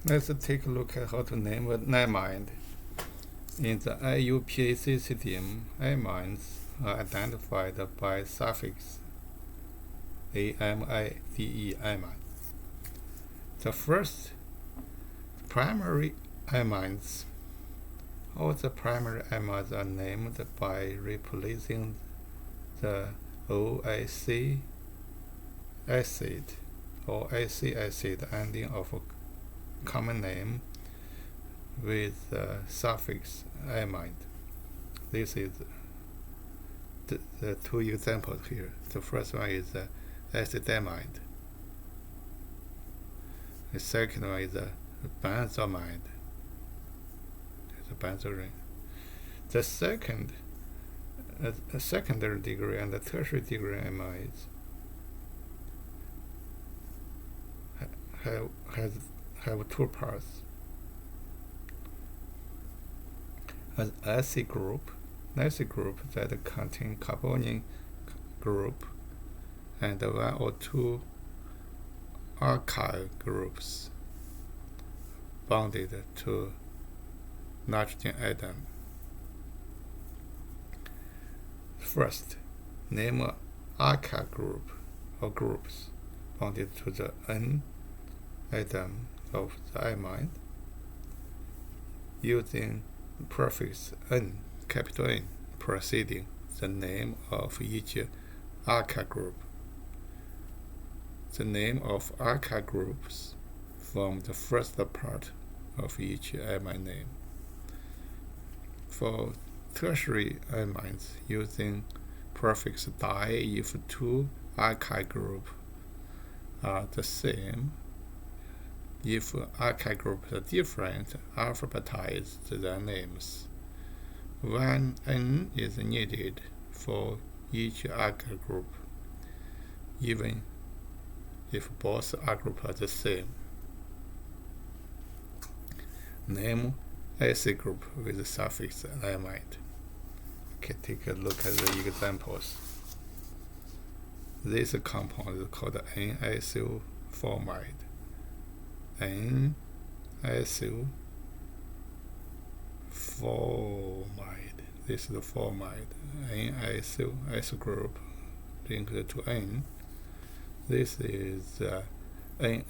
Let's take a look at how to name an amide. In the IUPAC system, amides are identified by suffix amide, amide. The first, primary amides. All the primary amides are named by replacing the OIC acid or AC acid ending of a common name with the suffix amide. This is the two examples here. The first one is acetamiide. The second one is benzamide. It's a benzoline. The second, a secondary degree and a tertiary degree amides have two parts. An acyl group that contain carbonyl group and one or two alkyl groups bonded to nitrogen atom. First, name an alkyl group or groups bonded to the N atom of the amide using prefix N, capital N, preceding the name of each alkyl group. The name of alkyl groups form the first part of each amide name. For tertiary amides, using prefix di if two alkyl groups are the same. If alkyl groups are different, alphabetize their names. One N is needed for each alkyl group, even if both alkyl groups are the same. Name acyl group with the suffix amide. Okay, take a look at the examples. This compound is called N-acyl formide. N-acyl formide. This is the formide. N-acyl group linked to N. This is N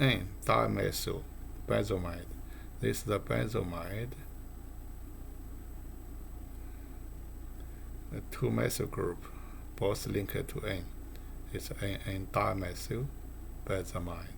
dimethyl benzamide. This is the benzamide. The two methyl group, both linked to N. It's N dimethyl benzamide.